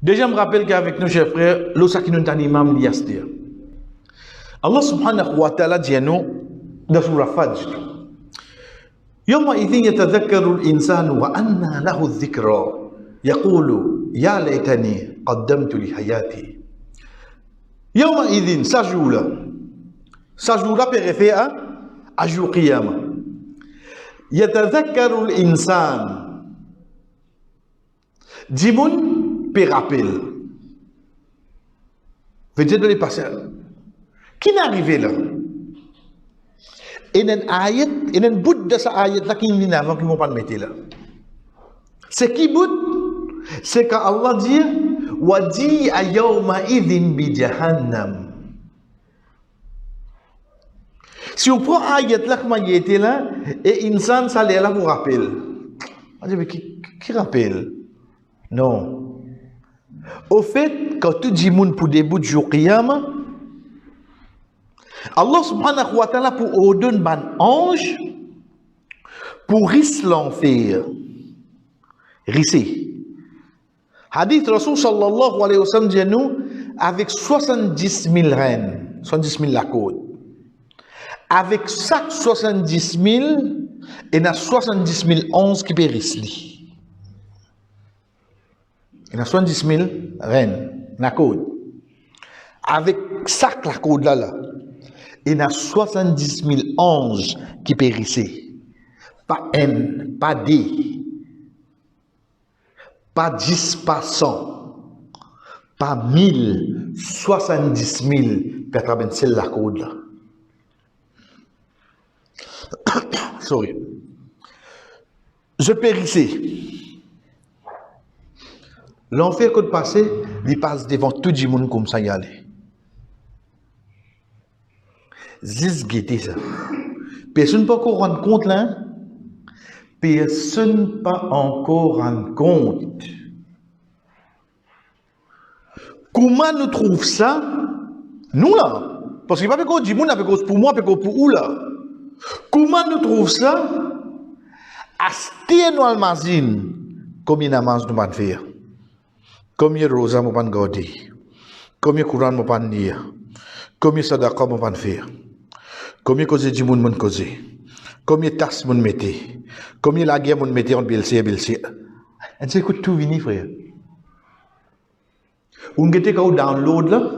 Déjà, je me rappelle qu'avec nos chers frères, l'osa qui nous t'animam l'yastir. Allah subhanahu wa ta'ala dit à nous, dans Surah Fajr, يومئذ يتذكر الإنسان وأنى له الذكرى يقول يا ليتني قدمت لحياتي. يومئذ سجولا بغفاء أجو قيامة. يتذكر الإنسان Dimoun peut rappeler. Veut dire de les passer. Qui n'est arrivé là? Il y a une ayat, il y a une bout de cette ayat là qui n'est avant qu'ils ne vont pas le mettre là. C'est qui bout? C'est quand Allah dit Wadi ayawma idhin bi jahannam. Si on prend ayat là comme il était là, et insan ça l'est là pour rappeler. On dit mais qui rappelle? Non. Au fait, quand tu dis moun pour début du jour qiyama, Allah subhanahu wa ta'ala pour ordonner ban ange pour risser l'enfer. Risser. Hadith Rasul sallallahu alayhi wa sallam dit nous avec 70 000 reines, 70 000 la côte. Avec chaque 70 000, il y a 70 000 11 qui périssent. Il y a 70 000 reines, la code. Avec sac la code là, il y a 70 000 anges qui périssaient. Pas N, pas D, pas 10, pas 100, pas 1000, 70 000 pour traverser la code là. Sorry. Je périssais. L'enfer que de passer, il passe devant tout le monde comme ça y aller. Zis guetter ça. Personne pas encore rendre compte là. Personne pas encore rendre compte. Comment nous trouve ça? Nous là. Parce qu'il n'y a pas de du monde avec pour moi, avec pour où là. Comment nous trouve ça? Acheter nos almazines. Combien d'amazes nous pas faire? Combien de rosa nous pas garder? Combien de Coran nous pas lire? Combien de sadaqa nous pas faire? Combien de causes du monde nous causer? Combien de tasses nous mettez? Combien de la guerre nous mettez en belsi et belsi? Et c'est que tout vini frère. On gete quand on download là.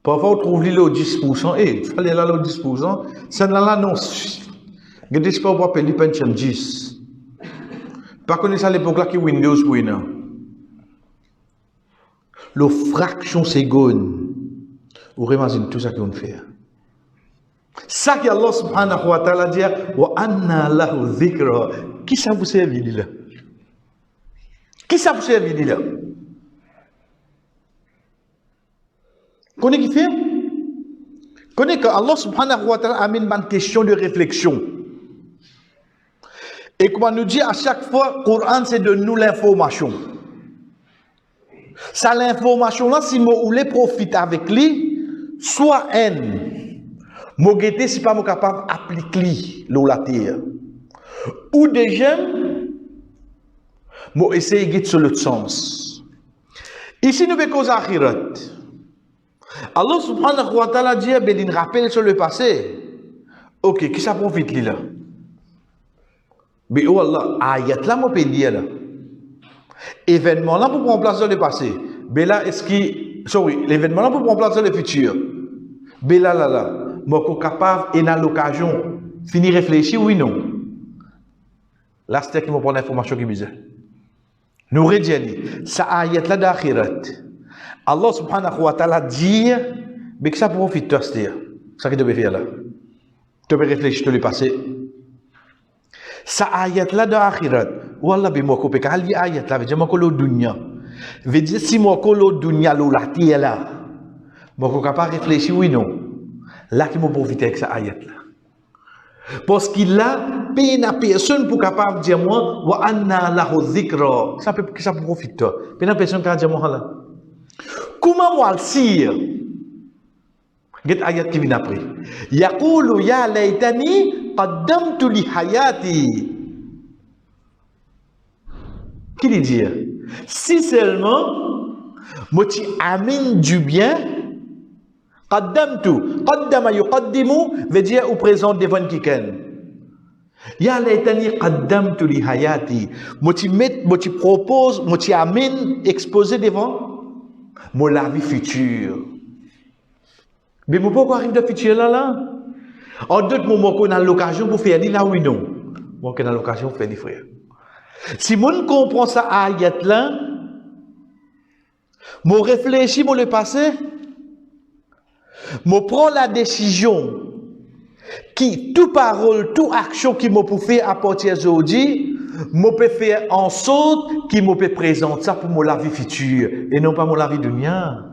Parfois on trouve le 10%. Eh, il fallait là le 10%. C'est là l'annonce. Gete c'est pas pour appeler Pentium 10. Par contre, ça à l'époque là qui Windows pour une. Le fraction seconde, vous imaginez tout ça qu'on fait. Ça que Allah subhanahu wa ta'ala dit, wa anna lahu dhikra. Qui ça vous servit là? Qui ça vous servit là? Connaissez qui fait? Connaissez que Allah subhanahu wa ta'ala amène une question de réflexion. Et comme on nous dit à chaque fois, le Coran c'est de nous l'information. Ça l'information là, si moi voulais profiter avec lui, soit N, moi guetter si pas moi capable d'appliquer l'eau la terre. Ou déjà, moi essayer de guetter sur l'autre sens. Ici nous faisons akhirat. Allah subhanahu wa ta'ala dit, ben il rappelle sur le passé. Ok, qui ça profite là? Mais oh Allah, ayat là moi peux dire là. Événement là pour prendre place dans le passé. Mais là, est-ce que, sorry, l'événement là pour prendre place dans le futur. Mais là, moi suis capable et dans l'occasion, finir réfléchir, oui, non. Là, c'est qui me prend l'information qui me dit. Nous redisons, ça ayat là d'akhirat. Allah subhanahu wa ta'ala dit, mais que ça profite de c'est ça que tu peux faire là. Tu peux réfléchir sur le passé. Ça ayat là d'akhirat. Wallah bi moi couper quand il ayat là veut dire moi ko lo dunya veut dire si moi ko lo dunya lo la terre là moi ko capable réfléchir oui non là qui me profiter avec ça ayat là parce qu'il a peine à personne pour capable dire moi wa anna lahu dhikra ça peut que ça profite peine personne qui dire moi là comment moi le sire get ayat qui vient après yaqulu ya laytani qaddamtu li hayati. Qui lui dit? Si seulement, moi tu amène du bien, qaddamtu, qaddama yuqaddimu, veut dire ou présente devant quelqu'un. Ya laitani qaddamtu li hayati, moi tu propose, moi tu amène exposé devant moi la vie future. Mais moi pourquoi arrive de futur là? En d'autres moments qu'on a l'occasion pour faire là oui non. Moi qu'on a l'occasion pour faire des frères. Si mon comprend ça ayat là, moi réfléchis moi le passé, moi prends la décision qui toute parole, toute action qui m'a pour faire à partir d'aujourd'hui, moi peut faire en sorte qui m'a peut présenter ça pour moi la vie future et non pas mon la vie dunya.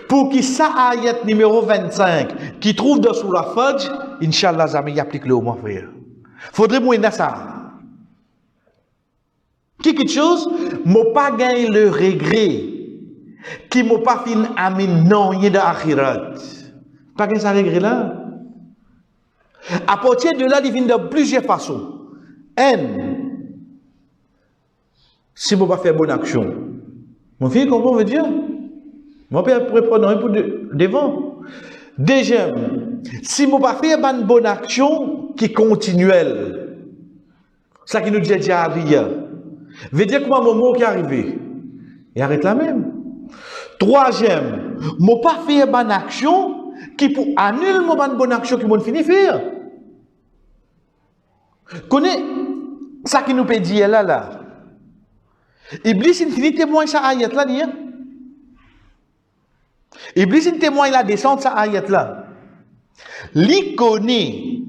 Pour qui ça ayat numéro 25 qui trouve dans sous la Fajr, Inch'Allah jamais applique le mot frère. Faudrait moi ça. Quelque chose, moi pas gagné le regret qui m'a pas fin amin non y de akhirat. Pas gagné ça regret là. À partir de là, il vient de plusieurs façons. Si moi pas faire bonne action, mon fils comment veut dire? Moi peux prendre un peu devant. Deuxième, si moi pas faire une bonne action qui est continuelle, ça qui nous dit déjà rien. Veut dire que moi, mon mot qui est arrivé, il arrête la même. Troisième, moi pas faire une action qui pour annuler une bonne action qui m'ont fini faire. Connais ça qui nous peut dire là. Iblis il finit témoin ça ayat là dire. Iblis il témoin la descente ça ayat là. Li connaît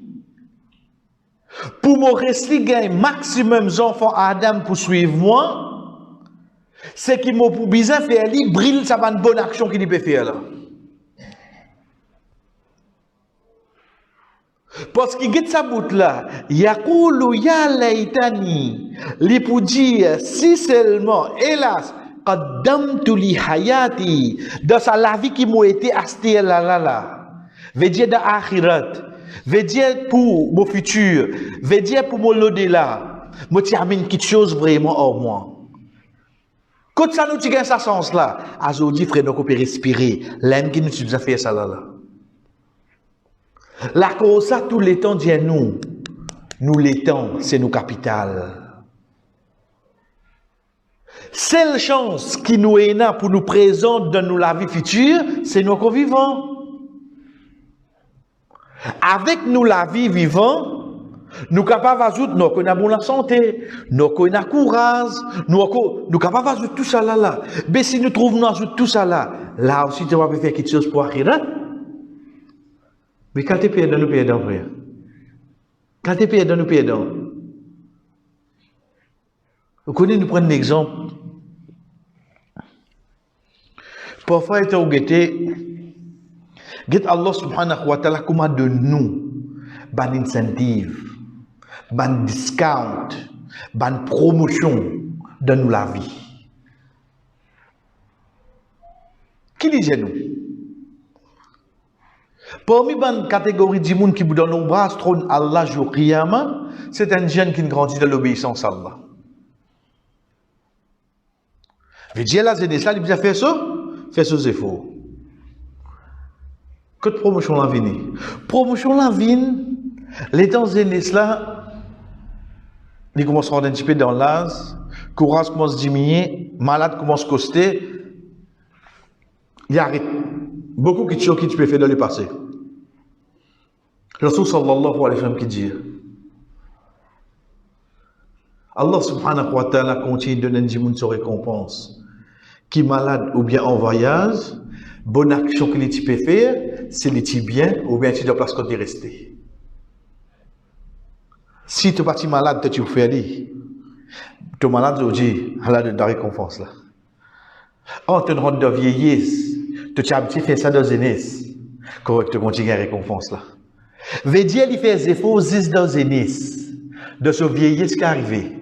pour me rester gain maximum enfants Adam pour suivre moi, c'est qu'il m'a pour bizarre faire lui brille ça va une bonne action qu'il peut faire là. Parce qu'il get sa bout là, yaqulu ya laitani, li pour dire si seulement hélas qaddamtu li hayati, dans sa la vie qui m'a été acheté là, veut dire dans akhirat. Veut dire pour mon futur, veut dire pour mon au-delà, moi tu amènes quelque chose vraiment en moi. Quand ça nous tient ça sens là, aujourd'hui frère nous peut respirer, l'âme qui nous a fait ça là. La cause ça tout les temps dit nous les temps c'est nos capitales. Seule chance qui nous est là pour nous présenter dans nous la vie future, c'est nous qu'on vivons. Avec nous la vie vivant, nous capables d'ajouter nous connaissons la santé, nous connaissons courage, nous capables d'ajouter tout ça là. Mais si nous trouvons nous ajoute tout ça là aussi tu vas faire quelque chose pour akhirat. Mais quand tu payes dans nous perdons frère. Quand tu payes dans nous perdons. Vous connaissez nous prendre un exemple. Parfois il t'a get Allah subhanahu wa ta'ala comment de nous ban incentive, ban discount, ban promotion dans nous la vie. Qui disait nous? Parmi ban catégorie de monde qui vous donne l'ombrage trône Allah jour qiyamah, c'est un jeune qui grandit dans l'obéissance à Allah. Veut dire là c'est ça, il a fait ça, fait ses efforts. Que de promotion la vie. Promotion la vie, les temps zénés là, ils commencent à rentrer un petit peu dans l'âge, courage commence à diminuer, malade commence à coster, il arrête. Beaucoup de choses que tu peux faire dans le passé. Rasul sallallahu alayhi wa sallam qui dit, Allah subhanahu wa ta'ala continue de donner des gens sa récompense. Qui malade ou bien en voyage, bonne action que tu peux faire, c'est les petits bien ou bien tu dois place quand tu es resté. Si tu es parti malade, tu fais aller. Tu es malade aujourd'hui, à la récompense là. En te rendant de vieillesse, tu as habitué à faire ça dans jeunesse. Correct, tu continues la récompense là. Veut dire, il fait des efforts dans jeunesse, de ce vieillesse qui est arrivé.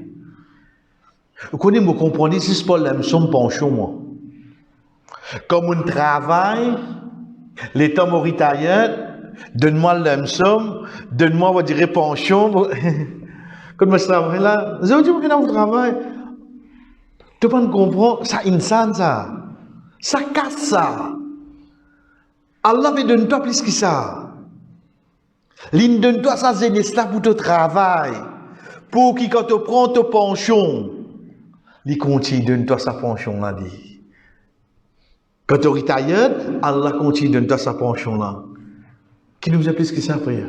Vous connaissez, vous comprenez, si c'est pas la même chose, penchons moi. Comme on travaille, les temps mauritaniens, donne-moi la même somme, donne-moi, on va dire, pension. Comme je travaille là, vous avez dit que vous travaillez. Tu peux comprendre, ça insan ça. Ça casse ça. Allah veut donner toi plus que ça. Il donne toi ça jeunesse là pour ton travail. Pour qui quand tu prends ton pension, il continue donne toi sa pension là dit. Quand tu retired, Allah continue donne toi sa pension là. Qui nous a plus que ça frère?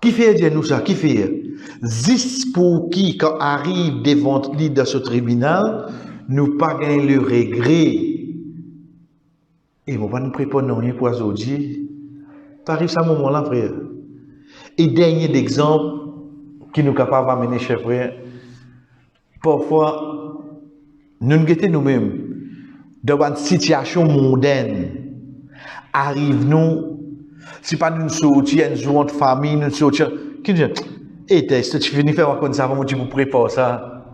Qui fait dire nous ça? Qui fait? Juste pour qui quand arrive devant lui dans ce tribunal, nous pas gagner le regret. Et on va nous préparer rien pour aujourd'hui. T'arrives à ce moment-là, frère. Et dernier exemple qui nous capable d'amener, chers frères, parfois, nous nous-mêmes, dans une situation mondaine, arrive-nous, si pas nous sortir, nous jouons de famille, nous sortir, qui dit, et tu finis faire comme ça, tu vous prépares ça.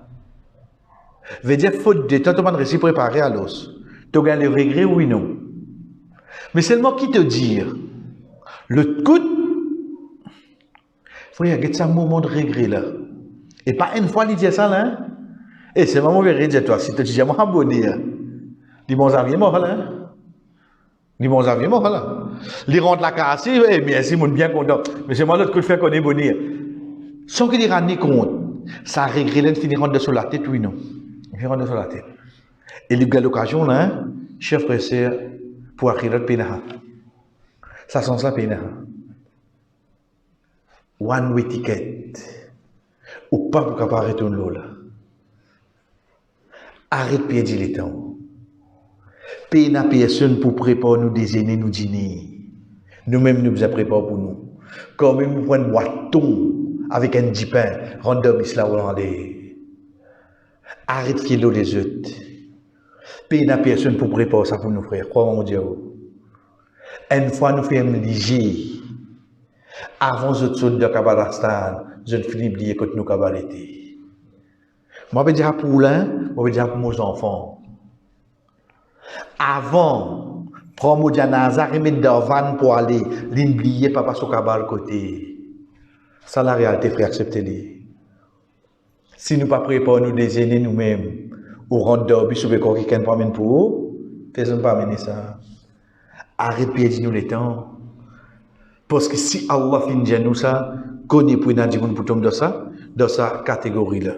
Veut dire, faute de temps, tu vas réussir à préparer à l'os. Tu as le regret, oui, non. Mais seulement qui te dire, le coup, frère, il y a un moment de regret là. Et pas une fois, il dit ça là. Et c'est vraiment vérité, toi. Si tu dis, moi, abonné. Les bons avions morts là. Les bons avions morts là. Les rentrent la casse, eh bien, si, mon bien content. Mais c'est moi l'autre coup de faire qu'on est bonné. Sans qu'il y ait ni compte, ça regret là, finir rentre sur la tête, oui, non. Il rentre sur la tête. Et il y a l'occasion là, chef frère, pour arriver à Pénaha. Ça sent la Pénaha. One way ticket. Ou pas pour capable retourner là. Arrête de perdre le temps. Péna personne pour préparer nous déjeuner, nous dîner. Nous-mêmes nous préparons pour nous. Quand même nous prenons un boiton avec un petit pain, random isla hollandais. Arrête de filer les autres. Péna personne pour préparer ça pour nous frères. Crois-moi mon Dieu. Une fois nous faisons léger. Avant je saute de Kabalastan, je ne finis oublier que nous cabaretés. Moi, je vais dire pour l'un, moi, je vais dire pour mes enfants. Avant, prends mon Nazar et mettre dans van pour aller, l'oublier, papa sur cabal côté. Ça, la réalité, frère, acceptez-les. Si nous ne pas préparons nous déjeuner nous-mêmes, ou rendre d'orbi sur le corps qui ne promène pour eux, faisons pas amener ça. Arrêtez de nous le temps. Parce que si Allah finit nous ça, connaît pour nous pour tomber dans ça catégorie-là.